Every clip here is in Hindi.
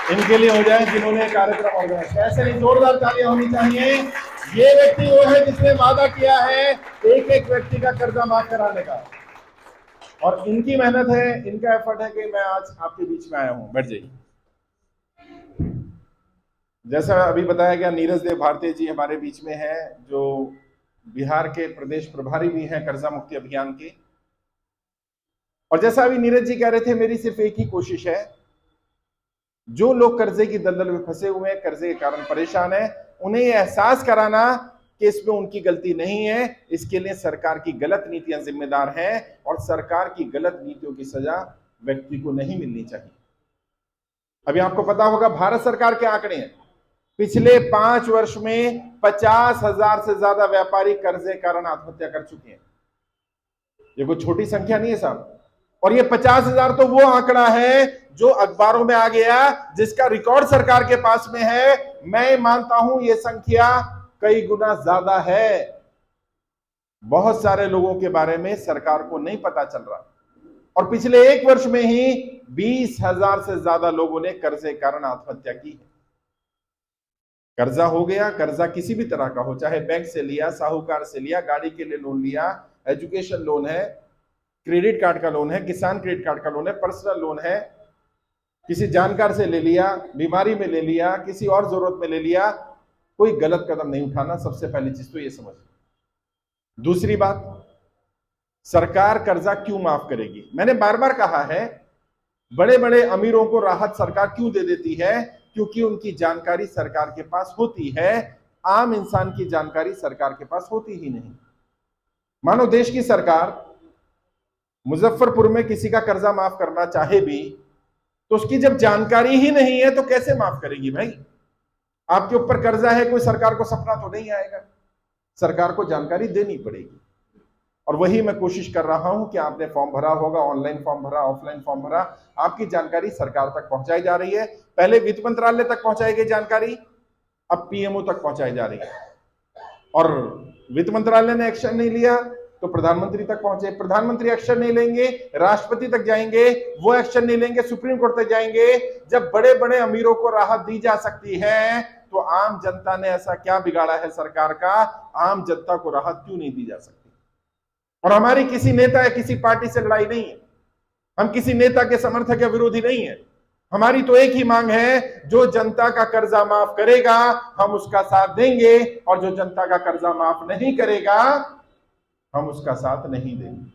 इनके लिए हो जाए जिन्होंने कार्यक्रम ऑर्गेनाइज किया। ऐसे नहीं, जोरदार तालियां होनी चाहिए। ये व्यक्ति वो है जिसने वादा किया है एक एक व्यक्ति का कर्जा माफ कराने का, और इनकी मेहनत है, इनका एफर्ट है कि मैं आज आपके बीच में आया हूं। बैठ जाइए। जैसा अभी बताया गया, नीरज देव भारती जी हमारे बीच में है, जो बिहार के प्रदेश प्रभारी भी हैं कर्जा मुक्ति अभियान के। और जैसा अभी नीरज जी कह रहे थे, मेरी सिर्फ एक ही कोशिश है, जो लोग कर्जे की दलदल में फंसे हुए हैं, कर्जे के कारण परेशान है, उन्हें यह एहसास कराना कि इसमें उनकी गलती नहीं है। इसके लिए सरकार की गलत नीतियां जिम्मेदार हैं, और सरकार की गलत नीतियों की सजा व्यक्ति को नहीं मिलनी चाहिए। अभी आपको पता होगा, भारत सरकार के आंकड़े हैं, पिछले 5 वर्ष में 50,000 से ज्यादा व्यापारी कर्जे के कारण आत्महत्या कर चुके हैं। ये कोई छोटी संख्या नहीं है साहब। और ये 50,000 तो वो आंकड़ा है जो अखबारों में आ गया, जिसका रिकॉर्ड सरकार के पास में है। मैं मानता हूं ये संख्या कई गुना ज्यादा है। बहुत सारे लोगों के बारे में सरकार को नहीं पता चल रहा, और पिछले 1 वर्ष में ही 20,000 से ज्यादा लोगों ने कर्जे के कारण आत्महत्या की है। कर्जा हो गया, कर्जा किसी भी तरह का हो, चाहे बैंक से लिया, साहूकार से लिया, गाड़ी के लिए लोन लिया, एजुकेशन लोन है, क्रेडिट कार्ड का लोन है, किसान क्रेडिट कार्ड का लोन है, पर्सनल लोन है, किसी जानकार से ले लिया, बीमारी में ले लिया, किसी और जरूरत में ले लिया। कोई गलत कदम नहीं उठाना, सबसे पहली चीज तो ये समझ। दूसरी बात, सरकार कर्जा क्यों माफ करेगी? मैंने बार बार कहा है, बड़े बड़े अमीरों को राहत सरकार क्यों दे देती है? क्योंकि उनकी जानकारी सरकार के पास होती है, आम इंसान की जानकारी सरकार के पास होती ही नहीं। मानो देश की सरकार मुजफ्फरपुर में किसी का कर्जा माफ करना चाहे भी, तो उसकी जब जानकारी ही नहीं है तो कैसे माफ करेगी भाई? आपके ऊपर कर्जा है, कोई सरकार को सपना तो नहीं आएगा, सरकार को जानकारी देनी पड़ेगी। और वही मैं कोशिश कर रहा हूं कि आपने फॉर्म भरा होगा, ऑनलाइन फॉर्म भरा, ऑफलाइन फॉर्म भरा, आपकी जानकारी सरकार तक पहुंचाई जा रही है। पहले वित्त मंत्रालय तक पहुंचाई गई जानकारी, अब पीएमओ तक पहुंचाई जा रही है। और वित्त मंत्रालय ने एक्शन नहीं लिया तो प्रधानमंत्री तक पहुंचे, प्रधानमंत्री एक्शन नहीं लेंगे, राष्ट्रपति तक जाएंगे, वो एक्शन नहीं लेंगे, सुप्रीम कोर्ट तक जाएंगे। जब बड़े बड़े अमीरों को राहत दी जा सकती है, तो आम जनता ने ऐसा क्या बिगाड़ा है सरकार का? आम जनता को राहत क्यों नहीं दी जा सकती? और हमारी किसी नेता या किसी पार्टी से लड़ाई नहीं है, हम किसी नेता के समर्थक या विरोधी नहीं है। हमारी तो एक ही मांग है, जो जनता का कर्जा माफ करेगा हम उसका साथ देंगे, और जो जनता का कर्जा माफ नहीं करेगा हम उसका साथ नहीं देंगे,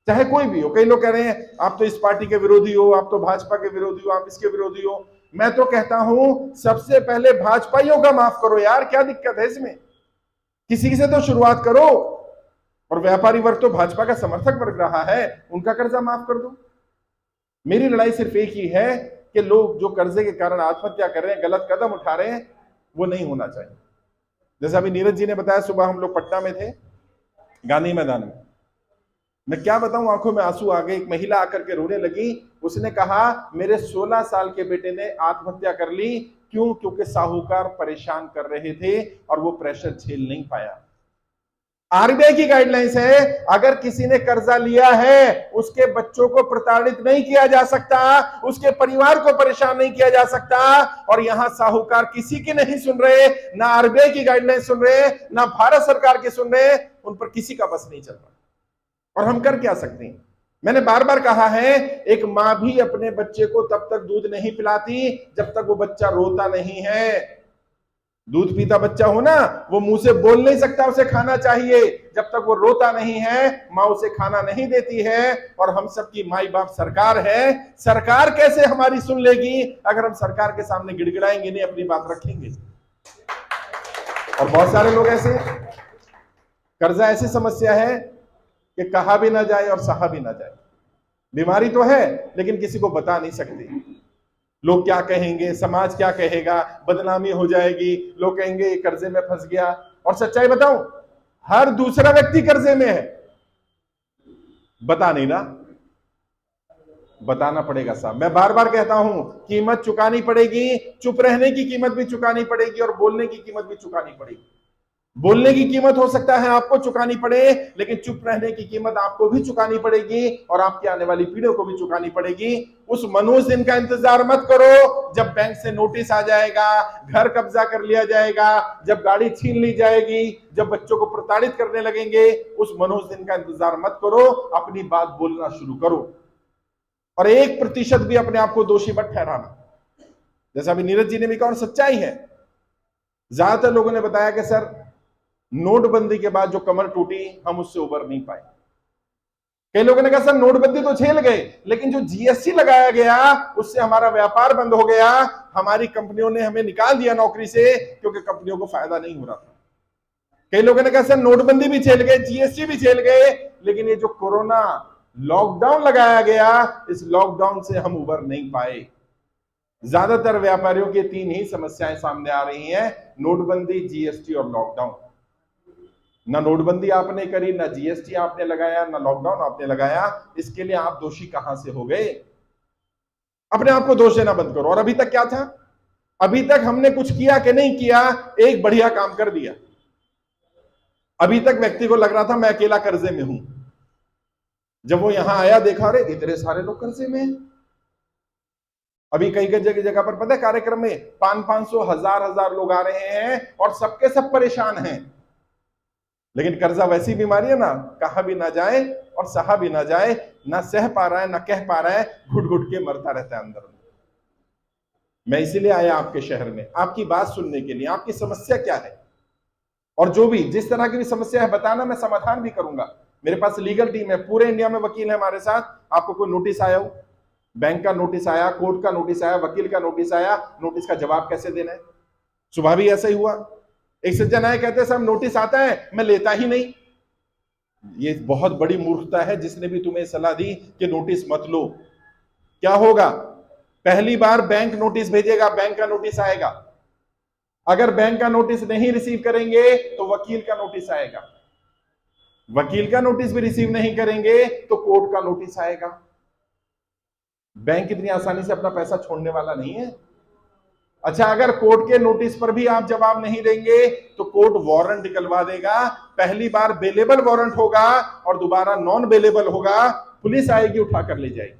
चाहे कोई भी हो। कई लोग कह रहे हैं आप तो इस पार्टी के विरोधी हो, आप तो भाजपा के विरोधी हो, आप इसके विरोधी हो। मैं तो कहता हूं, सबसे पहले भाजपाइयों का माफ करो यार, क्या दिक्कत है इसमें? किसी से तो शुरुआत करो। और व्यापारी वर्ग तो भाजपा का समर्थक वर्ग रहा है, उनका कर्जा माफ कर दो। मेरी लड़ाई सिर्फ एक ही है कि लोग जो कर्जे के कारण आत्महत्या कर रहे हैं, गलत कदम उठा रहे हैं, वो नहीं होना चाहिए। जैसा अभी नीरज जी ने बताया, सुबह हम लोग पटना में थे, गांधी मैदान में। मैं क्या बताऊं, आंखों में आंसू आ गए। एक महिला आकर के रोने लगी। उसने कहा मेरे 16 साल के बेटे ने आत्महत्या कर ली। क्यों? क्योंकि साहूकार परेशान कर रहे थे और वो प्रेशर झेल नहीं पाया। आरबीआई की गाइडलाइंस है, अगर किसी ने कर्जा लिया है, उसके बच्चों को प्रताड़ित नहीं किया जा सकता, उसके परिवार को परेशान नहीं किया जा सकता। और यहां साहूकार किसी की नहीं सुन रहे, ना आरबीआई की गाइडलाइंस सुन रहे, ना भारत सरकार की सुन रहे, उन पर किसी का बस नहीं चल रहा। और हम कर क्या सकते हैं? मैंने बार बार कहा है, एक मां भी अपने बच्चे को तब तक दूध नहीं पिलाती जब तक वो बच्चा रोता नहीं है। दूध पीता बच्चा हो ना, वो मुंह से बोल नहीं सकता उसे खाना चाहिए, जब तक वो रोता नहीं है मां उसे खाना नहीं देती है। और हम सबकी माई बाप सरकार है। सरकार कैसे हमारी सुन लेगी अगर हम सरकार के सामने गिड़गिड़ाएंगे नहीं, अपनी बात रखेंगे? और बहुत सारे लोग ऐसे, कर्जा ऐसी समस्या है कि कहा भी ना जाए और सहा भी ना जाए। बीमारी तो है लेकिन किसी को बता नहीं सकती। लोग क्या कहेंगे, समाज क्या कहेगा, बदनामी हो जाएगी, लोग कहेंगे ये कर्जे में फंस गया। और सच्चाई बताऊं, हर दूसरा व्यक्ति कर्जे में है। बता नहीं ना, बताना पड़ेगा साहब। मैं बार बार कहता हूं, कीमत चुकानी पड़ेगी, चुप रहने की कीमत भी चुकानी पड़ेगी और बोलने की कीमत भी चुकानी पड़ेगी। बोलने की कीमत हो सकता है आपको चुकानी पड़े, लेकिन चुप रहने की कीमत आपको भी चुकानी पड़ेगी और आपकी आने वाली पीढ़ियों को भी चुकानी पड़ेगी। उस मनहूस दिन का इंतजार मत करो जब बैंक से नोटिस आ जाएगा, घर कब्जा कर लिया जाएगा, जब गाड़ी छीन ली जाएगी, जब बच्चों को प्रताड़ित करने लगेंगे। उस मनहूस दिन का इंतजार मत करो, अपनी बात बोलना शुरू करो और 1% भी अपने आप को दोषी मत ठहराना। जैसा अभी नीरज जी ने भी कहा और सच्चाई है, ज्यादातर लोगों ने बताया कि सर नोटबंदी के बाद जो कमर टूटी हम उससे उबर नहीं पाए। कई लोगों ने कहा सर नोटबंदी तो झेल गए, लेकिन जो जीएसटी लगाया गया उससे हमारा व्यापार बंद हो गया, हमारी कंपनियों ने हमें निकाल दिया नौकरी से क्योंकि कंपनियों को फायदा नहीं हो रहा था। कई लोगों ने कहा सर नोटबंदी भी झेल गए, जीएसटी भी झेल गए, लेकिन ये जो कोरोना लॉकडाउन लगाया गया, इस लॉकडाउन से हम उबर नहीं पाए। ज्यादातर व्यापारियों की 3 ही समस्याएं सामने आ रही हैं, नोटबंदी, जीएसटी और लॉकडाउन। ना नोटबंदी आपने करी, ना जीएसटी आपने लगाया, ना लॉकडाउन आपने लगाया, इसके लिए आप दोषी कहां से हो गए? अपने आप को दोष देना बंद करो। और अभी तक क्या था? अभी तक हमने कुछ किया कि नहीं किया? एक बढ़िया काम कर दिया। अभी तक व्यक्ति को लग रहा था मैं अकेला कर्जे में हूं। जब वो यहां आया, देखा अरे इतने सारे लोग कर्जे में हैं। अभी कई कई जगह पर पता है कार्यक्रम में 500 हजार लोग आ रहे हैं और सबके सब परेशान हैं। लेकिन कर्जा वैसी बीमारी है ना, कहा भी ना जाए और सहा भी ना जाए, ना सह पा रहा है ना कह पा रहा है, घुट घुट के मरता रहता है अंदर। मैं इसीलिए आया आपके शहर में, आपकी बात सुनने के लिए, आपकी समस्या क्या है और जो भी जिस तरह की भी समस्या है बताना, मैं समाधान भी करूंगा। मेरे पास लीगल टीम है, पूरे इंडिया में वकील है हमारे साथ। आपको कोई नोटिस आया हो, बैंक का नोटिस आया, कोर्ट का नोटिस आया, वकील का नोटिस आया, नोटिस का जवाब कैसे देना है? सुबह भी ऐसा ही हुआ। एक सज्जन आए, कहते साहब नोटिस आता है मैं लेता ही नहीं। ये बहुत बड़ी मूर्खता है जिसने भी तुम्हें सलाह दी कि नोटिस मत लो। क्या होगा? पहली बार बैंक नोटिस भेजेगा, बैंक का नोटिस आएगा। अगर बैंक का नोटिस नहीं रिसीव करेंगे तो वकील का नोटिस आएगा, वकील का नोटिस भी रिसीव नहीं करेंगे तो कोर्ट का नोटिस आएगा। बैंक इतनी आसानी से अपना पैसा छोड़ने वाला नहीं है। अच्छा, अगर कोर्ट के नोटिस पर भी आप जवाब नहीं देंगे तो कोर्ट वारंट निकलवा देगा। पहली बार बेलेबल वारंट होगा और दोबारा नॉन बेलेबल होगा, पुलिस आएगी उठा कर ले जाएगी।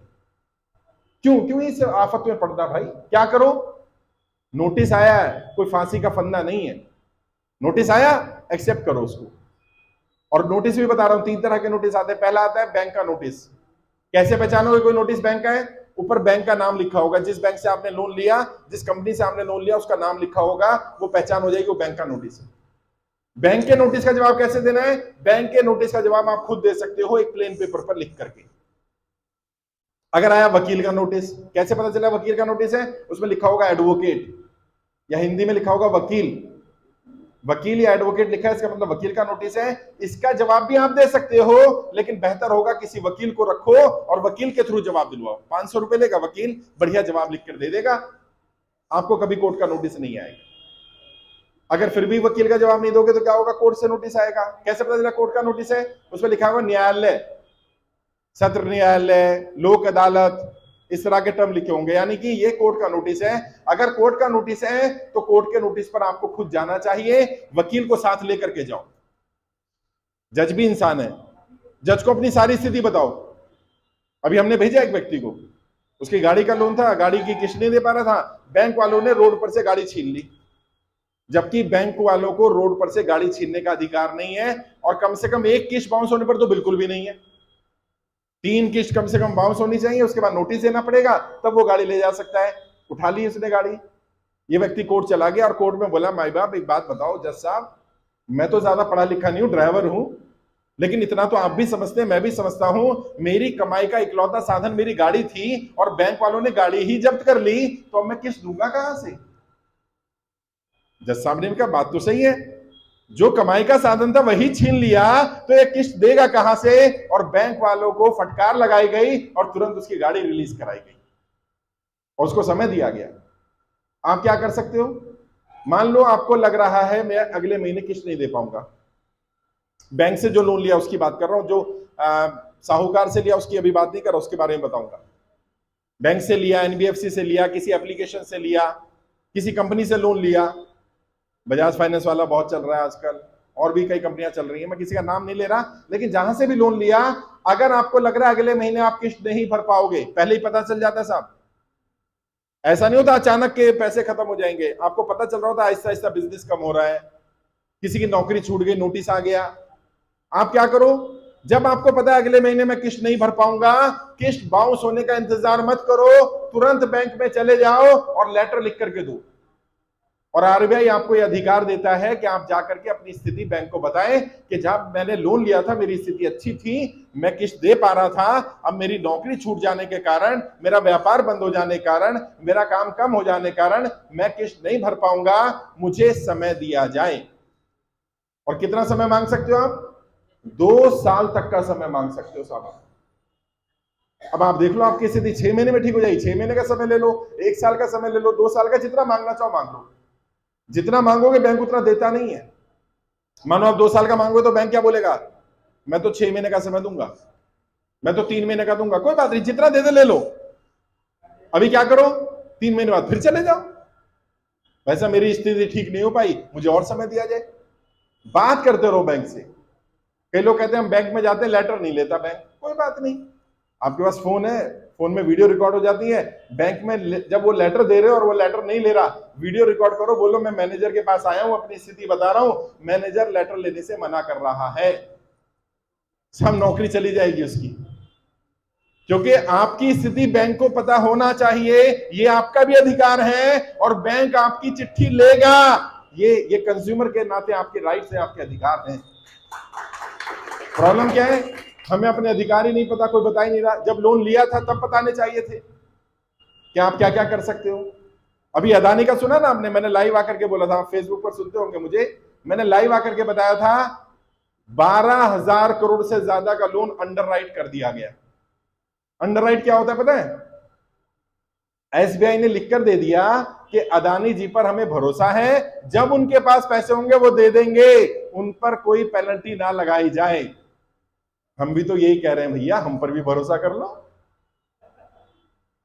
क्यों इस आफत में पड़ना भाई? क्या करो? नोटिस आया है, कोई फांसी का फंदा नहीं है। नोटिस आया, एक्सेप्ट करो उसको। और नोटिस भी बता रहा हूं, 3 तरह के नोटिस आते हैं। पहला आता है बैंक का नोटिस। कैसे पहचानोगे कोई नोटिस बैंक का है? ऊपर बैंक का नाम लिखा होगा, जिस बैंक से आपने लोन लिया, जिस कंपनी से आपने लोन लिया उसका नाम लिखा होगा, वो पहचान हो जाएगी वो बैंक का नोटिस है। बैंक के नोटिस का जवाब कैसे देना है? बैंक के नोटिस का जवाब आप खुद दे सकते हो, एक प्लेन पेपर पर लिख करके। अगर आया वकील का नोटिस, कैसे पता चला वकील का नोटिस है? उसमें लिखा होगा एडवोकेट, या हिंदी में लिखा होगा वकील। वकील या एडवोकेट लिखा है, इसका मतलब वकील का नोटिस है। इसका जवाब भी आप दे सकते हो, लेकिन बेहतर होगा किसी वकील को रखो और वकील के थ्रू जवाब दिलवाओ। 500 रुपए लेगा वकील, बढ़िया जवाब लिख कर दे देगा, आपको कभी कोर्ट का नोटिस नहीं आएगा। अगर फिर भी वकील का जवाब नहीं दोगे तो क्या होगा? कोर्ट से नोटिस आएगा। कैसे पता चला कोर्ट का नोटिस है? उसमें लिखा होगा न्यायालय, सत्र न्यायालय, लोक अदालत, इस तरह के टर्म लिखे होंगे, यानी कि ये कोर्ट का नोटिस है। अगर कोर्ट का नोटिस है तो कोर्ट के नोटिस पर आपको खुद जाना चाहिए, वकील को साथ लेकर के जाओ। जज भी इंसान है, जज को अपनी सारी स्थिति बताओ। अभी हमने भेजा एक व्यक्ति को, उसकी गाड़ी का लोन था, गाड़ी की किस्त नहीं दे पा रहा था, बैंक वालों ने रोड पर से गाड़ी छीन ली। जबकि बैंक वालों को रोड पर से गाड़ी छीनने का अधिकार नहीं है, और कम से कम 1 किस्त बाउंस होने पर तो बिल्कुल भी नहीं है। 3 किस्त कम से कम बाउंस होनी चाहिए, उसके बाद नोटिस देना पड़ेगा, तब वो गाड़ी ले जा सकता है। उठा ली उसने गाड़ी। ये व्यक्ति कोर्ट चला गया और कोर्ट में बोला, माई बाप एक बात बताओ जज साहब, मैं तो ज्यादा पढ़ा लिखा नहीं हूं, ड्राइवर हूं, लेकिन इतना तो आप भी समझते हैं, मैं भी समझता हूं, मेरी कमाई का इकलौता साधन मेरी गाड़ी थी और बैंक वालों ने गाड़ी ही जब्त कर ली, तो अब मैं किस्त दूंगा कहां से? जज साहब ने कहा बात तो सही है, जो कमाई का साधन था वही छीन लिया तो ये किस्त देगा कहां से? और बैंक वालों को फटकार लगाई गई और तुरंत उसकी गाड़ी रिलीज कराई गई और उसको समय दिया गया। आप क्या कर सकते हो? मान लो आपको लग रहा है मैं अगले महीने किस्त नहीं दे पाऊंगा, बैंक से जो लोन लिया उसकी बात कर रहा हूं, जो साहूकार से लिया उसकी अभी बात नहीं कर रहा, उसके बारे में बताऊंगा। बैंक से लिया, एनबीएफसी से लिया, किसी एप्लीकेशन से लिया, किसी कंपनी से लोन लिया, बजाज फाइनेंस वाला बहुत चल रहा है आजकल, और भी कई कंपनियां चल रही हैं, मैं किसी का नाम नहीं ले रहा, लेकिन जहां से भी लोन लिया, अगर आपको लग रहा है अगले महीने आप किस्त नहीं भर पाओगे, पहले ही पता चल जाता है साहब। ऐसा नहीं होता अचानक के पैसे खत्म हो जाएंगे, आपको पता चल रहा होता आहिस्ता आहिस्ता बिजनेस कम हो रहा है, किसी की नौकरी छूट गई, नोटिस आ गया। आप क्या करो, जब आपको पता है अगले महीने में किस्त नहीं भर पाऊंगा, किस्त बाउंस होने का इंतजार मत करो, तुरंत बैंक में चले जाओ और लेटर लिख करके दो। और आरबीआई आपको यह अधिकार देता है कि आप जाकर के अपनी स्थिति बैंक को बताएं कि जब मैंने लोन लिया था मेरी स्थिति अच्छी थी, मैं किस्त दे पा रहा था, अब मेरी नौकरी छूट जाने के कारण, मेरा व्यापार बंद हो जाने के कारण, मेरा काम कम हो जाने के कारण मैं किस्त नहीं भर पाऊंगा, मुझे समय दिया जाए। और कितना समय मांग सकते हो आप? 2 साल तक का समय मांग सकते हो साहब। अब आप देख लो आपकी स्थिति 6 महीने में ठीक हो जाएगी, 6 महीने का समय ले लो, 1 साल का समय ले लो, 2 साल का, जितना मांगना चाहो मांग लो। जितना मांगोगे बैंक उतना देता नहीं है। मानो आप 2 साल का मांगोगे तो बैंक क्या बोलेगा, मैं तो 6 महीने का समय दूंगा, मैं तो 3 महीने का दूंगा। कोई बात नहीं, जितना दे दे ले लो। अभी क्या करो, 3 महीने बाद फिर चले जाओ, वैसा मेरी स्थिति ठीक नहीं हो पाई, मुझे और समय दिया जाए। बात करते रहो बैंक से। कई लोग कहते हैं हम बैंक में जाते हैं, लेटर नहीं लेता बैंक। कोई बात नहीं, आपके पास फोन है, फोन में वीडियो रिकॉर्ड हो जाती है। बैंक में जब वो लेटर दे रहे हो और वो लेटर नहीं ले रहा, वीडियो रिकॉर्ड करो, बोलो मैं मैनेजर के पास आया हूं, अपनी स्थिति बता रहा हूं, मैनेजर लेटर लेने से मना कर रहा है। सब नौकरी चली जाएगी उसकी, क्योंकि आपकी स्थिति बैंक को पता होना चाहिए, ये आपका भी अधिकार है और बैंक आपकी चिट्ठी लेगा। ये कंज्यूमर के नाते आपके राइट्स हैं, आपके अधिकार हैं। प्रॉब्लम क्या है, हमें अपने अधिकार ही नहीं पता, कोई बता ही नहीं रहा। जब लोन लिया था तब बताने चाहिए थे कि आप क्या क्या कर सकते हो। अभी अदानी का सुना ना आपने, मैंने लाइव आकर के बोला था, आप फेसबुक पर सुनते होंगे मुझे, मैंने लाइव आकर के बताया था 12,000 करोड़ से ज्यादा का लोन अंडरराइट कर दिया गया। अंडरराइट क्या होता है पता है? एसबीआई ने लिखकर दे दिया कि अदानी जी पर हमें भरोसा है, जब उनके पास पैसे होंगे वो दे देंगे, उन पर कोई पेनल्टी ना लगाई जाए। हम भी तो यही कह रहे हैं भैया, हम पर भी भरोसा कर लो।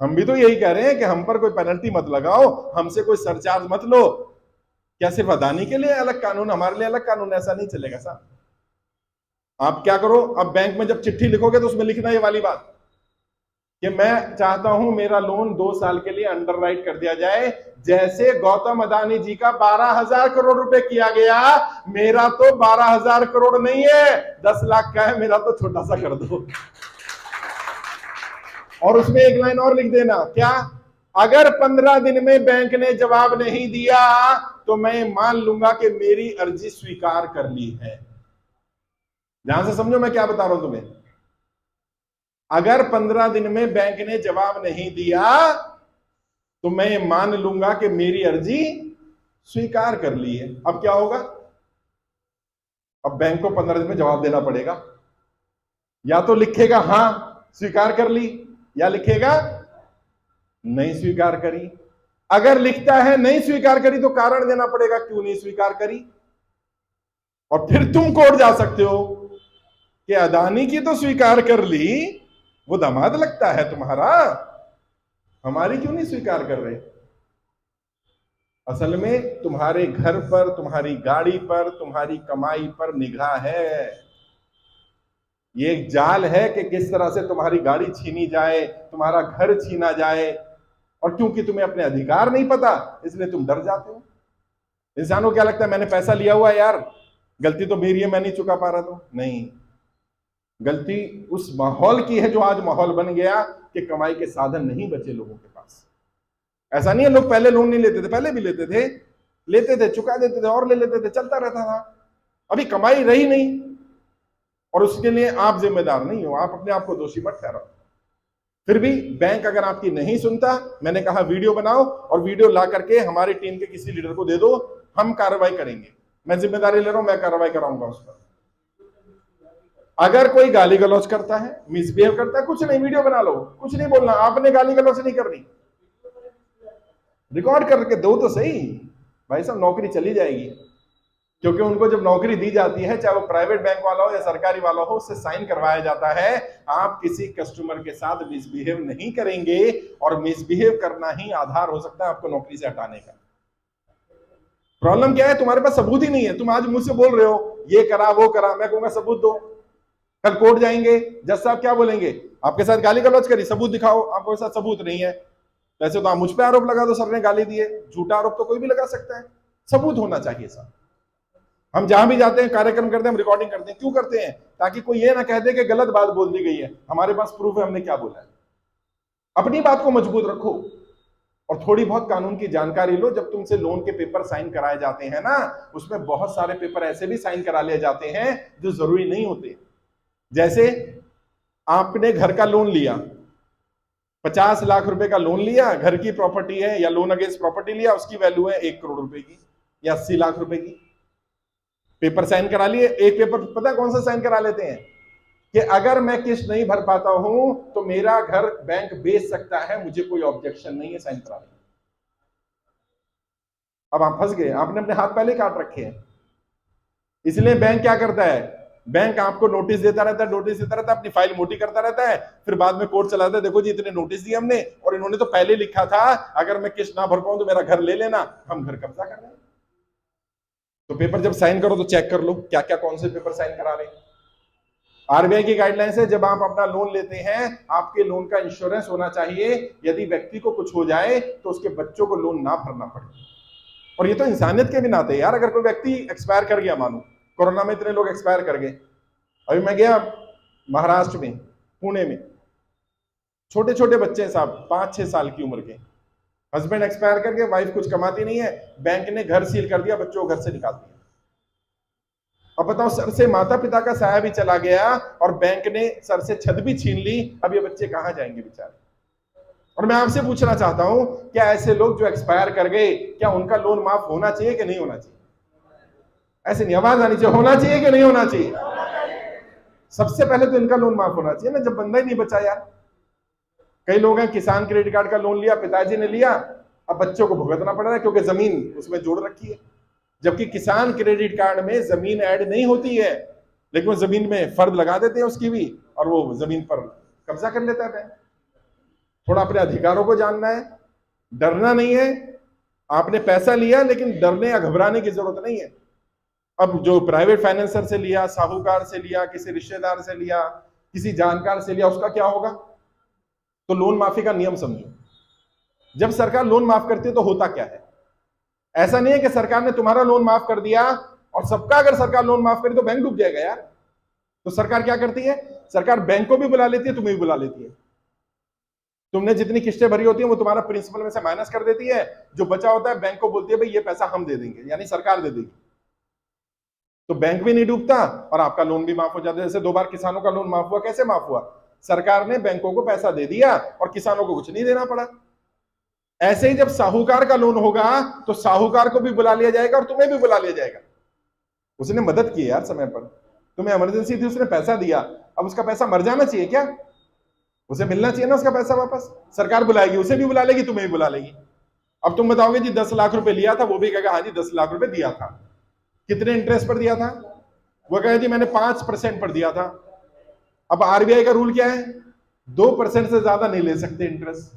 हम भी तो यही कह रहे हैं कि हम पर कोई पेनल्टी मत लगाओ, हमसे कोई सरचार्ज मत लो। क्या सिर्फ अदानी के लिए अलग कानून, हमारे लिए अलग कानून? ऐसा नहीं चलेगा साहब। आप क्या करो, अब बैंक में जब चिट्ठी लिखोगे तो उसमें लिखना ये वाली बात कि मैं चाहता हूं मेरा लोन 2 साल के लिए अंडरराइट कर दिया जाए, जैसे गौतम अदानी जी का 12,000 करोड़ रुपए किया गया। मेरा तो 12,000 करोड़ नहीं है, 10 लाख का है, मेरा तो छोटा सा कर दो। और उसमें एक लाइन और लिख देना, क्या? अगर 15 दिन में बैंक ने जवाब नहीं दिया तो मैं मान लूंगा कि मेरी अर्जी स्वीकार कर ली है। ध्यान से समझो मैं क्या बता रहा हूं तुम्हें। अगर 15 दिन में बैंक ने जवाब नहीं दिया तो मैं मान लूंगा कि मेरी अर्जी स्वीकार कर ली है। अब क्या होगा? अब बैंक को 15 दिन में जवाब देना पड़ेगा। या तो लिखेगा हां स्वीकार कर ली, या लिखेगा नहीं स्वीकार करी। अगर लिखता है नहीं स्वीकार करी तो कारण देना पड़ेगा क्यों नहीं स्वीकार करी। और फिर तुम कोर्ट जा सकते हो कि अदानी की तो स्वीकार कर ली, वो दामाद लगता है तुम्हारा, हमारी क्यों नहीं स्वीकार कर रहे। असल में तुम्हारे घर पर, तुम्हारी गाड़ी पर, तुम्हारी कमाई पर निगाह है। ये एक जाल है कि किस तरह से तुम्हारी गाड़ी छीनी जाए, तुम्हारा घर छीना जाए, और क्योंकि तुम्हें अपने अधिकार नहीं पता इसलिए तुम डर जाते हो। इंसान को क्या लगता है, मैंने पैसा लिया हुआ है यार, गलती तो मेरी है, मैं नहीं चुका पा रहा। तो नहीं, गलती उस माहौल की है जो आज माहौल बन गया कि कमाई के साधन नहीं बचे लोगों के पास। ऐसा नहीं है लोग पहले लोन नहीं लेते थे, पहले भी लेते थे, चुका देते थे और ले लेते थे, चलता रहता था। अभी कमाई रही नहीं, और उसके लिए आप जिम्मेदार नहीं हो, आप अपने आप को दोषी मत ठहराओ। फिर भी बैंक अगर आपकी नहीं सुनता, मैंने कहा वीडियो बनाओ और वीडियो ला करके हमारी टीम के किसी लीडर को दे दो, हम कार्रवाई करेंगे। मैं जिम्मेदारी ले रहा हूं, मैं कार्रवाई कराऊंगा उस पर। अगर कोई गाली गलौज करता है, मिसबिहेव करता है, कुछ नहीं, वीडियो बना लो, कुछ नहीं बोलना, आपने गाली गलौज नहीं करनी, रिकॉर्ड करके दो तो सही। भाई साहब नौकरी चली जाएगी, क्योंकि उनको जब नौकरी दी जाती है, चाहे वो प्राइवेट बैंक वाला हो या सरकारी वाला हो, उससे साइन करवाया जाता है आप किसी कस्टमर के साथ मिसबिहेव नहीं करेंगे, और मिसबिहेव करना ही आधार हो सकता है आपको नौकरी से हटाने का। प्रॉब्लम क्या है, तुम्हारे पास सबूत ही नहीं है। तुम आज मुझसे बोल रहे हो ये करा वो करा, मैं कहूंगा सबूत दो। कल कोर्ट जाएंगे, जज साहब क्या बोलेंगे, आपके साथ गाली गलौज करी, सबूत दिखाओ। आपके साथ सबूत नहीं है, वैसे तो आप मुझ पे आरोप लगा दो सर ने गाली दिए, झूठा आरोप तो कोई भी लगा सकता है, सबूत होना चाहिए सर। हम जहां भी जाते हैं, कार्यक्रम करते हैं, हम रिकॉर्डिंग करते हैं, क्यों करते हैं? ताकि कोई ये ना कह दे कि गलत बात बोल दी गई है, हमारे पास प्रूफ है हमने क्या बोला है। अपनी बात को मजबूत रखो और थोड़ी बहुत कानून की जानकारी लो। जब तुमसे लोन के पेपर साइन कराए जाते हैं ना, उसमें बहुत सारे पेपर ऐसे भी साइन करा लिए जाते हैं जो जरूरी नहीं होते। जैसे आपने घर का लोन लिया, 50 लाख रुपए का लोन लिया, घर की प्रॉपर्टी है या लोन अगेंस्ट प्रॉपर्टी लिया, उसकी वैल्यू है 1 करोड़ रुपए की या 80 लाख रुपए की। पेपर साइन करा लिए। एक पेपर पता कौन सा साइन करा लेते हैं कि अगर मैं किस्त नहीं भर पाता हूं तो मेरा घर बैंक बेच सकता है, मुझे कोई ऑब्जेक्शन नहीं है, साइन करा लें। अब आप फंस गए, आपने अपने हाथ पहले काट रखे हैं। इसलिए बैंक क्या करता है, बैंक आपको नोटिस देता रहता है, नोटिस देता रहता है, अपनी फाइल मोटी करता रहता है, फिर बाद में कोर्ट चलाता है, देखो जी इतने नोटिस दिए हमने और इन्होंने तो पहले लिखा था अगर मैं किस्त ना भर पाऊं तो मेरा घर ले लेना, हम घर कब्जा कर रहे हैं। तो पेपर जब साइन करो तो चेक कर लो क्या क्या कौन से पेपर साइन करा रहे हैं। आरबीआई की गाइडलाइंस है, जब आप अपना लोन लेते हैं आपके लोन का इंश्योरेंस होना चाहिए, यदि व्यक्ति को कुछ हो जाए तो उसके बच्चों को लोन ना भरना पड़े। और ये तो इंसानियत के भी नाते यार, अगर कोई व्यक्ति एक्सपायर कर गया, मानो कोरोना में इतने लोग एक्सपायर कर गए। अभी मैं गया महाराष्ट्र में, पुणे में, छोटे छोटे बच्चे साहब 5-6 साल की उम्र के, हस्बैंड एक्सपायर कर गए, वाइफ कुछ कमाती नहीं है, बैंक ने घर सील कर दिया, बच्चों को घर से निकाल दिया। अब बताओ, सर से माता पिता का साया भी चला गया और बैंक ने सर से छत भी छीन ली, अब ये बच्चे कहां जाएंगे बेचारे। और मैं आपसे पूछना चाहता हूं, क्या ऐसे लोग जो एक्सपायर कर गए, क्या उनका लोन माफ होना चाहिए कि नहीं होना चाहिए? ऐसे नहीं, आवाज आनी चाहिए, होना चाहिए कि नहीं होना चाहिए? सबसे पहले तो इनका लोन माफ होना चाहिए ना, जब बंदा ही नहीं बचा यार। कई लोग हैं, किसान क्रेडिट कार्ड का लोन लिया, पिताजी ने लिया, अब बच्चों को भुगतना पड़ रहा है क्योंकि जमीन उसमें जोड़ रखी है। जबकि किसान क्रेडिट कार्ड में जमीन ऐड नहीं होती है, लेकिन वो जमीन में फर्द लगा देते हैं उसकी भी, और वो जमीन पर कब्जा कर लेता है बैंक। थोड़ा अपने अधिकारों को जानना है, डरना नहीं है। आपने पैसा लिया लेकिन डरने या घबराने की जरूरत नहीं है। अब जो प्राइवेट फाइनेंसर से लिया, साहूकार से लिया, किसी रिश्तेदार से लिया, किसी जानकार से लिया, उसका क्या होगा? तो लोन माफी का नियम समझो। जब सरकार लोन माफ करती है तो होता क्या है? ऐसा नहीं है कि सरकार ने तुम्हारा लोन माफ कर दिया और सबका अगर सरकार लोन माफ करे तो बैंक डूब जाएगा यार। तो सरकार क्या करती है, सरकार बैंक को भी बुला लेती है, तुम्हें भी बुला लेती है। तुमने जितनी किस्तें भरी होती है वो तुम्हारा प्रिंसिपल में से माइनस कर देती है, जो बचा होता है बैंक को बोलती है भाई ये पैसा हम दे देंगे, यानी सरकार दे देगी। तो बैंक भी नहीं डूबता और आपका लोन भी माफ हो जाता है। जैसे 2 बार किसानों का लोन माफ हुआ, कैसे माफ हुआ? सरकार ने बैंकों को पैसा दे दिया और किसानों को कुछ नहीं देना पड़ा। ऐसे ही जब साहूकार का लोन होगा तो साहूकार को भी बुला लिया जाएगा और तुम्हें भी बुला लिया जाएगा। उसने मदद की यार समय पर, तुम्हें इमरजेंसी थी, उसने पैसा दिया, अब उसका पैसा मर जाना चाहिए क्या? उसे मिलना चाहिए ना उसका पैसा वापस। सरकार बुलाएगी, उसे भी बुला लेगी, तुम्हें भी बुला लेगी। अब तुम बताओगे जी 10 लाख रुपए लिया था, वो भी कहेगा हाँ जी 10 लाख रुपए दिया था। कितने इंटरेस्ट पर दिया था? वो कहेगा जी मैंने 5% पर दिया था। अब आरबीआई का रूल क्या है, 2% से ज्यादा नहीं ले सकते इंटरेस्ट।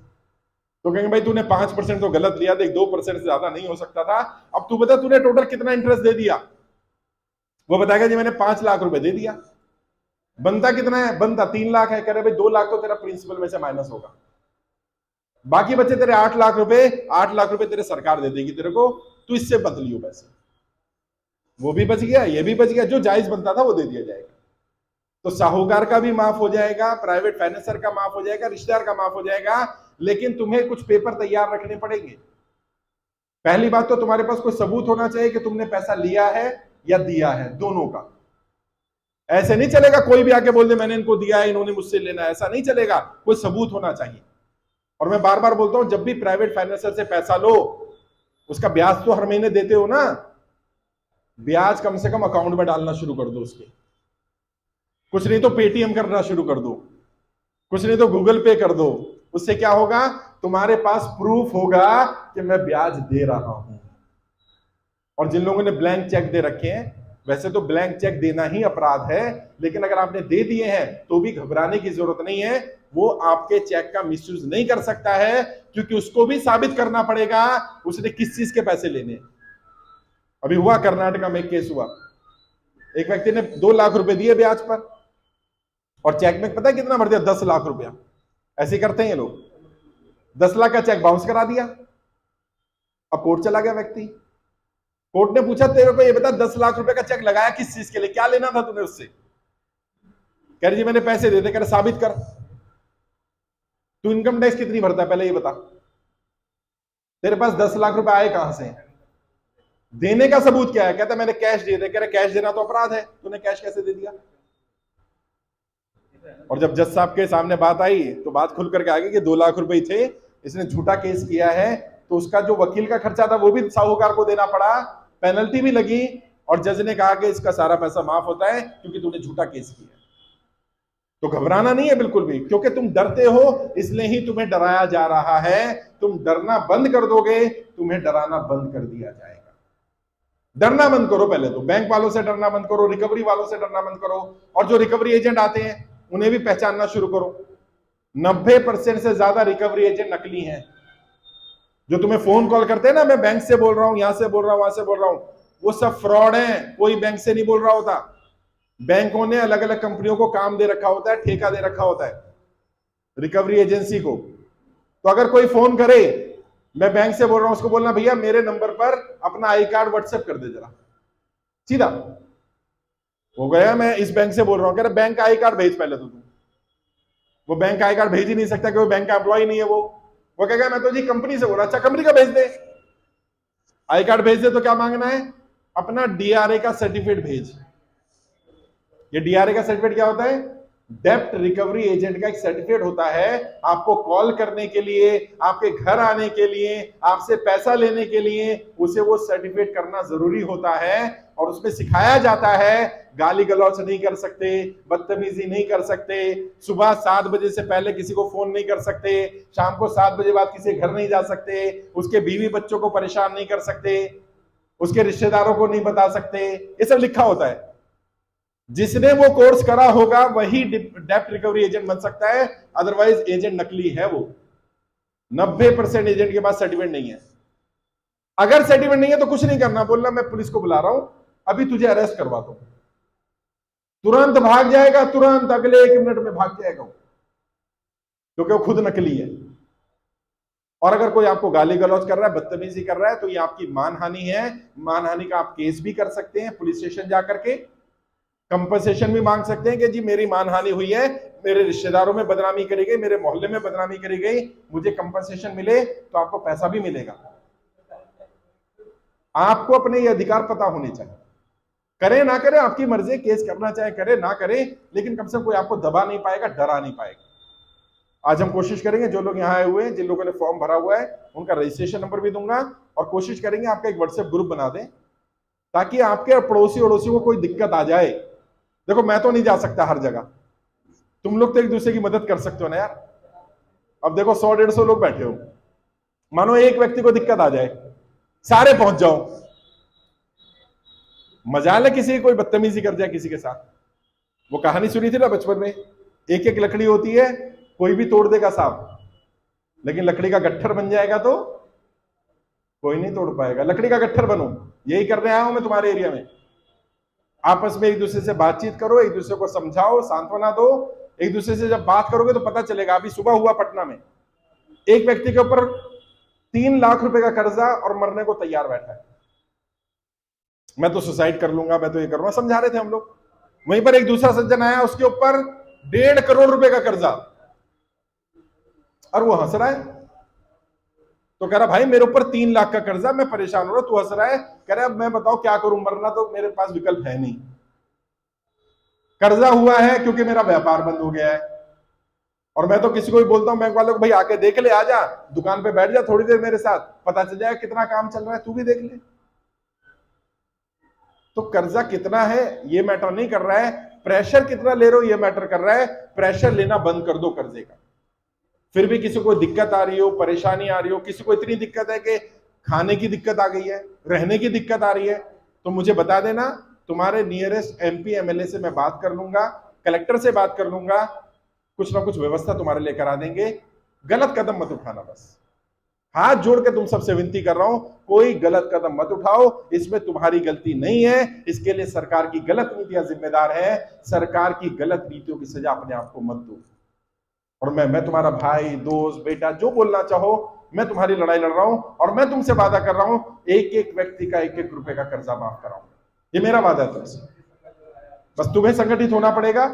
तो कहेंगे भाई तूने 5% तो गलत लिया, देख 2% से ज्यादा नहीं हो सकता था। अब तू बता तूने टोटल कितना इंटरेस्ट दे दिया? वो बताएगा जी मैंने 5 लाख रुपए दे दिया। बनता कितना है? बनता 3 लाख है। कह रहे भाई 2 लाख तो तेरा प्रिंसिपल में से माइनस होगा, बाकी बचे तेरे 8 लाख रुपए। 8 लाख रुपए तेरे सरकार दे देगी तेरे को, तू इससे बदलियो पैसे। वो भी बच गया, ये भी बच गया, जो जायज बनता था वो दे दिया जाएगा। तो साहूकार का भी माफ हो जाएगा, प्राइवेट फाइनेंसर का माफ हो जाएगा, रिश्तेदार का माफ हो जाएगा, लेकिन तुम्हें कुछ पेपर तैयार रखने पड़ेंगे। पहली बात तो तुम्हारे पास कोई सबूत होना चाहिए कि तुमने पैसा लिया है या दिया है, दोनों का। ऐसे नहीं चलेगा कोई भी आके बोल दे मैंने इनको दिया है, इन्होंने मुझसे लेना है, ऐसा नहीं चलेगा, कोई सबूत होना चाहिए। और मैं बार बार बोलता हूं, जब भी प्राइवेट फाइनेंसर से पैसा लो उसका ब्याज तो हर महीने देते हो ना, ब्याज कम से कम अकाउंट में डालना शुरू कर दो उसके। कुछ नहीं तो पेटीएम करना शुरू कर दो, कुछ नहीं तो गूगल पे कर दो। उससे क्या होगा, तुम्हारे पास प्रूफ होगा कि मैं ब्याज दे रहा हूं। और जिन लोगों ने ब्लैंक चेक दे रखे हैं, वैसे तो ब्लैंक चेक देना ही अपराध है, लेकिन अगर आपने दे दिए हैं तो भी घबराने की जरूरत नहीं है। वो आपके चेक का मिसयूज नहीं कर सकता है, क्योंकि उसको भी साबित करना पड़ेगा उसने किस चीज के पैसे लेने। अभी हुआ कर्नाटका में एक केस हुआ, एक व्यक्ति ने 2 लाख रुपए दिए ब्याज पर और चेक में पता है कितना भर दिया, 10 लाख रुपया। ऐसे करते हैं ये लोग। 10 लाख का चेक बाउंस करा दिया। अब कोर्ट चला गया व्यक्ति। कोर्ट ने पूछा तेरे को ये बता 10 लाख रुपए का चेक लगाया किस चीज के लिए, क्या लेना था तुम्हें उससे? कह रही जी मैंने पैसे दे दे। कह रहे साबित कर, तू इनकम टैक्स कितनी भरता है पहले ये बता, तेरे पास 10 लाख रुपए आए कहां से? देने का सबूत क्या है? कहता मैंने कैश दे दे। कह रहे कैश देना तो अपराध है, तूने कैश कैसे दे दिया? और जब जज साहब के सामने बात आई तो बात खुल करके आ गई कि 2 लाख रुपए ही थे, इसने झूठा केस किया है, तो उसका जो वकील का खर्चा था वो भी साहूकार को देना पड़ा, पेनल्टी भी लगी, और जज ने कहा कि इसका सारा पैसा माफ होता है क्योंकि तूने झूठा केस किया। तो घबराना नहीं है बिल्कुल भी, क्योंकि तुम डरते हो इसलिए ही तुम्हें डराया जा रहा है। तुम डरना बंद कर दोगे, तुम्हें डराना बंद कर दिया जाएगा। डरना बंद करो पहले तो, बैंक वालों से डरना बंद करो, रिकवरी वालों से डरना बंद करो, और जो रिकवरी एजेंट आते हैं उन्हें भी पहचानना शुरू करो। 90% से ज्यादा रिकवरी एजेंट नकली हैं। जो तुम्हें फोन कॉल करते हैं ना, मैं बैंक से बोल रहा हूं, यहां से बोल रहा हूं, वहां से बोल रहा हूं, वो सब फ्रॉड है। कोई बैंक से नहीं बोल रहा होता। बैंकों ने अलग अलग कंपनियों को काम दे रखा होता है, ठेका दे रखा होता है रिकवरी एजेंसी को। तो अगर कोई फोन करे मैं बैंक से बोल रहा हूं, उसको बोलना भैया मेरे नंबर पर अपना आई कार्ड व्हाट्सएप कर दे जरा, सीधा। हो गया मैं इस बैंक से बोल रहा हूं, कह रहा बैंक का आई कार्ड भेज पहले तो तू। वो बैंक का आई कार्ड भेज ही नहीं सकता क्योंकि बैंक का एम्प्लॉय नहीं है वो कहेगा मैं तो जी कंपनी से बोल रहा। अच्छा कंपनी का भेज दे, आई कार्ड भेज दे। तो क्या मांगना है? अपना डीआरए का सर्टिफिकेट भेज। ये डीआरए का सर्टिफिकेट क्या होता है? डेप्ट रिकवरी एजेंट का एक सर्टिफिकेट होता है। आपको कॉल करने के लिए, आपके घर आने के लिए, आपसे पैसा लेने के लिए उसे वो सर्टिफिकेट करना जरूरी होता है। और उसमें सिखाया जाता है गाली गलौज नहीं कर सकते, बदतमीजी नहीं कर सकते, सुबह 7 बजे से पहले किसी को फोन नहीं कर सकते, शाम को 7 बजे बाद किसी घर नहीं जा सकते, उसके बीवी बच्चों को परेशान नहीं कर सकते, उसके रिश्तेदारों को नहीं बता सकते। ये सब लिखा होता है। जिसने वो कोर्स करा होगा वही डेप्ट रिकवरी एजेंट बन सकता है, अदरवाइज एजेंट नकली है वो। 90% एजेंट के पास सर्टिफिकेट नहीं है। अगर सर्टिफिकेट नहीं है तो कुछ नहीं करना, बोलना मैं पुलिस को बुला रहा हूं, अभी तुझे अरेस्ट करवाता हूं। तुरंत भाग जाएगा, तुरंत अगले 1 मिनट में भाग जाएगा क्योंकि वो खुद नकली है। और अगर कोई आपको गाली गलौज कर रहा है, बदतमीजी कर रहा है, तो ये आपकी मानहानि है। मानहानि का आप केस भी कर सकते हैं पुलिस स्टेशन जाकर के, कंपनसेशन भी मांग सकते हैं कि जी मेरी मानहानि हुई है, मेरे रिश्तेदारों में बदनामी करी गई, मेरे मोहल्ले में बदनामी करी गई, मुझे कंपनसेशन मिले। तो आपको पैसा भी मिलेगा। आपको अपने ये अधिकार पता होने चाहिए। करे ना करे आपकी मर्जी, केस करना चाहे करे ना करे, लेकिन कम से कम कोई आपको दबा नहीं पाएगा, डरा नहीं पाएगा। आज हम कोशिश करेंगे, जो लोग यहाँ आए हुए हैं, जिन लोगों ने फॉर्म भरा हुआ है, उनका रजिस्ट्रेशन नंबर भी दूंगा, और कोशिश करेंगे आपका एक व्हाट्सएप ग्रुप बना दें ताकि आपके पड़ोसी अड़ोसी को कोई दिक्कत आ जाए। देखो मैं तो नहीं जा सकता हर जगह, तुम लोग तो एक दूसरे की मदद कर सकते हो ना यार। अब देखो 100-150 लोग बैठे हो, मानो एक व्यक्ति को दिक्कत आ जाए, सारे पहुंच जाओ। मजाल है किसी कोई बदतमीजी कर जाए किसी के साथ। वो कहानी सुनी थी ना बचपन में, एक एक लकड़ी होती है, कोई भी तोड़ देगा सांप, लेकिन लकड़ी का गट्ठर बन जाएगा तो कोई नहीं तोड़ पाएगा। लकड़ी का गट्ठर बनो, यही करने आया हूं मैं तुम्हारे एरिया में। आपस में एक दूसरे से बातचीत करो, एक दूसरे को समझाओ, सांत्वना दो। एक दूसरे से जब बात करोगे तो पता चलेगा। अभी सुबह हुआ पटना में, एक व्यक्ति के ऊपर 3 लाख रुपए का कर्जा और मरने को तैयार बैठा है। मैं तो सुसाइड कर लूंगा, मैं तो ये करूंगा, समझा रहे थे हम लोग। वहीं पर एक दूसरा सज्जन आया, उसके ऊपर 1.5 करोड़ रुपए का कर्जा, और वो हंस रहा है। तो कह रहा भाई मेरे ऊपर 3 लाख का कर्जा, मैं परेशान हो रहा, तू हंस रहा है। कह रहा अब मैं बताओ क्या करूं, मरना तो मेरे पास विकल्प है नहीं। कर्जा हुआ है क्योंकि मेरा व्यापार बंद हो गया है, और मैं तो किसी को भी बोलता हूं बैंक वालों को, भाई आके देख ले, आ जा दुकान पे बैठ जा थोड़ी देर मेरे साथ, पता चल जाएगा कितना काम चल रहा है, तू भी देख ले। तो कर्जा कितना है ये मैटर नहीं कर रहा है, प्रेशर कितना ले रहे हो ये मैटर कर रहा है। प्रेशर लेना बंद कर दो कर्जे का। फिर भी किसी को दिक्कत आ रही हो, परेशानी आ रही हो, किसी को इतनी दिक्कत है कि खाने की दिक्कत आ गई है, रहने की दिक्कत आ रही है, तो मुझे बता देना। तुम्हारे नियरेस्ट MP MLA से मैं बात कर लूंगा, कलेक्टर से बात कर लूंगा, कुछ ना कुछ व्यवस्था तुम्हारे लिए करा देंगे। गलत कदम मत उठाना बस। हाथ जोड़ के तुम सबसे विनती कर रहा हूं, कोई गलत कदम मत उठाओ, इसमें तुम्हारी गलती नहीं है, इसके लिए सरकार की गलत नीतियां जिम्मेदार है। सरकार की गलत नीतियों की सजा अपने आप को मत दो। और मैं तुम्हारा भाई, दोस्त, बेटा, जो बोलना चाहो, मैं तुम्हारी लड़ाई लड़ रहा हूं और मैं तुमसे वादा कर रहा हूं, एक एक व्यक्ति का 1-1 रुपए का कर्जा माफ कराऊंगा। ये मेरा वादा है तुमसे। बस तुम्हें संगठित होना पड़ेगा।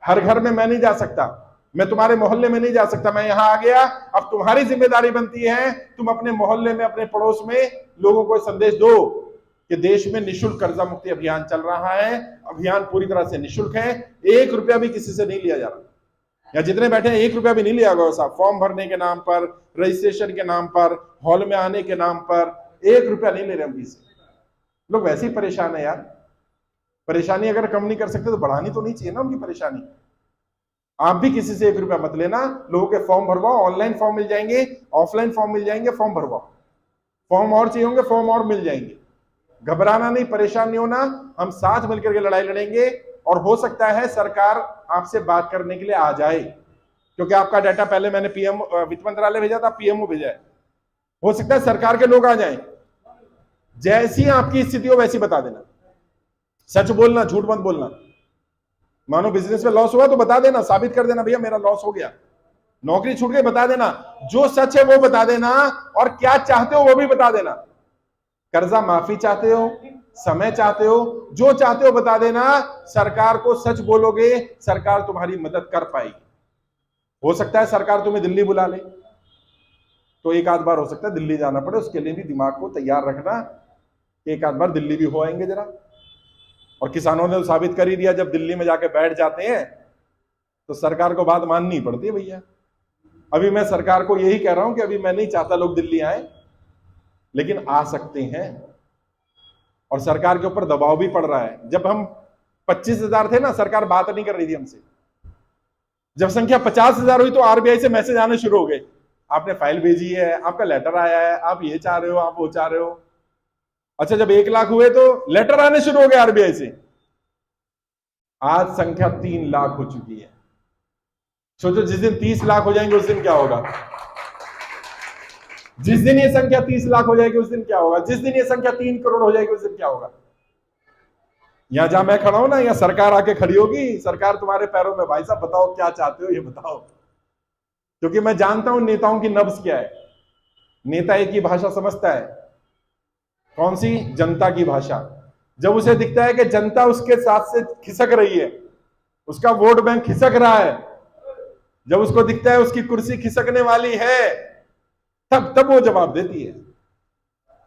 हर घर में मैं नहीं जा सकता, मैं तुम्हारे मोहल्ले में नहीं जा सकता, मैं यहां आ गया। अब तुम्हारी जिम्मेदारी बनती है, तुम अपने मोहल्ले में, अपने पड़ोस में लोगों को संदेश दो कि देश में निःशुल्क कर्जा मुक्ति अभियान चल रहा है। अभियान पूरी तरह से निःशुल्क है, 1 रुपया भी किसी से नहीं लिया जा रहा। या जितने बैठे हैं 1 रुपया भी नहीं लिया गया साहब। फॉर्म भरने के नाम पर, रजिस्ट्रेशन के नाम पर, हॉल में आने के नाम पर 1 रुपया नहीं ले रहे हम किसी से। लोग वैसे ही परेशान है यार। परेशानी अगर कम नहीं कर सकते तो बढ़ानी तो नहीं चाहिए ना उनकी परेशानी। आप भी किसी से 1 रुपया मत लेना, लोगों के फॉर्म भरवाओ। ऑनलाइन फॉर्म मिल जाएंगे, ऑफलाइन फॉर्म मिल जाएंगे, फॉर्म भरवाओ। फॉर्म और चाहिए होंगे, फॉर्म और मिल जाएंगे। घबराना नहीं, परेशान नहीं होना, हम साथ मिलकर के लड़ाई लड़ेंगे। और हो सकता है सरकार आपसे बात करने के लिए आ जाए, क्योंकि आपका डाटा पहले मैंने पीएम वित्त मंत्रालय भेजा था, पीएमओ भेजा है। हो सकता है सरकार के लोग आ जाएं। जैसी आपकी स्थिति हो वैसी बता देना, सच बोलना, झूठ मत बोलना। मानो बिजनेस में लॉस हुआ तो बता देना, साबित कर देना, भैया मेरा लॉस हो गया, नौकरी छूट गई, बता देना। जो सच है वो बता देना, और क्या चाहते हो वो भी बता देना। कर्जा माफी चाहते हो, समय चाहते हो, जो चाहते हो बता देना। सरकार को सच बोलोगे, सरकार तुम्हारी मदद कर पाएगी। हो सकता है सरकार तुम्हें दिल्ली बुला ले, तो एक आध बार हो सकता है दिल्ली जाना पड़े, उसके लिए भी दिमाग को तैयार रखना कि एक आध बार दिल्ली भी हो आएंगे जरा। और किसानों ने तो साबित कर ही दिया, जब दिल्ली में जाके बैठ जाते हैं तो सरकार को बात माननी पड़ती है भैया। अभी मैं सरकार को यही कह रहा हूं कि अभी मैं नहीं चाहता लोग दिल्ली आए, लेकिन आ सकते हैं। और सरकार के ऊपर दबाव भी पड़ रहा है। जब हम 25,000 थे ना, सरकार बात नहीं कर रही थी हमसे। जब संख्या 50,000 हुई तो आरबीआई से मैसेज आने शुरू हो गए, आपने फाइल भेजी है, आपका लेटर आया है, आप ये चाह रहे हो, आप वो चाह रहे हो। अच्छा, जब 1 लाख हुए तो लेटर आने शुरू हो गए आरबीआई से। आज संख्या 3 लाख हो चुकी है। सोचो जिस दिन 30 लाख हो जाएंगे उस दिन क्या होगा। जिस दिन ये संख्या 30 लाख हो जाएगी उस दिन क्या होगा। जिस दिन ये संख्या 3 करोड़ हो जाएगी उस दिन क्या होगा। यहां जहां मैं खड़ा हूं ना, यहां सरकार आके खड़ी होगी। सरकार तुम्हारे पैरों में, भाई साहब बताओ क्या चाहते हो, ये बताओ। क्योंकि मैं जानता हूं नेताओं की नब्ज क्या है। नेता एक ही भाषा समझता है, कौन सी? जनता की भाषा। जब उसे दिखता है कि जनता उसके साथ से खिसक रही है, उसका वोट बैंक खिसक रहा है, जब उसको दिखता है उसकी कुर्सी खिसकने वाली है, तब वो जवाब देती है।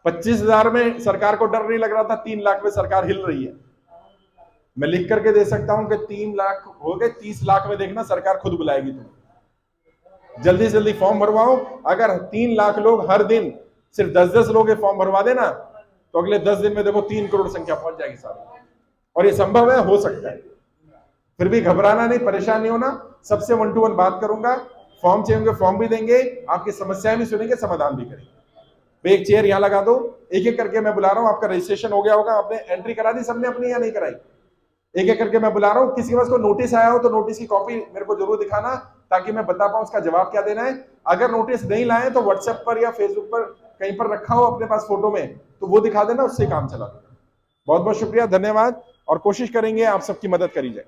25,000 में सरकार को डर नहीं लग रहा था, 3 लाख में सरकार हिल रही है। मैं लिख करके दे सकता हूं कि 3 लाख हो गए, 30 लाख में देखना सरकार खुद बुलाएगी तुम्हें। जल्दी से जल्दी फॉर्म भरवाओ। अगर 3 लाख लोग हर दिन सिर्फ 10-10 लोग फॉर्म भरवा देना तो अगले 10 दिन में देखो 3 करोड़ संख्या पहुंच जाएगी साहब। और ये संभव है, हो सकता है। फिर भी घबराना नहीं, परेशान नहीं होना। सबसे 1 to 1 बात करूंगा। फॉर्म चाहिए फॉर्म भी देंगे, आपकी समस्याएं भी सुनेंगे, समाधान भी करेंगे। एक चेयर यहां लगा दो, एक एक करके मैं बुला रहा हूं। आपका रजिस्ट्रेशन हो गया होगा, आपने एंट्री करा दी सबने अपनी या नहीं कराई? एक एक करके मैं बुला रहा हूं। किसी के पास कोई नोटिस आया हो तो नोटिस की कॉपी मेरे को जरूर दिखाना, ताकि मैं बता पाऊं उसका जवाब क्या देना है। अगर नोटिस नहीं लाए तो व्हाट्सएप पर या फेसबुक पर कहीं पर रखा हो अपने पास फोटो में, तो वो दिखा देना, उससे काम चला देना। बहुत बहुत शुक्रिया, धन्यवाद। और कोशिश करेंगे आप सबकी मदद करी जाए।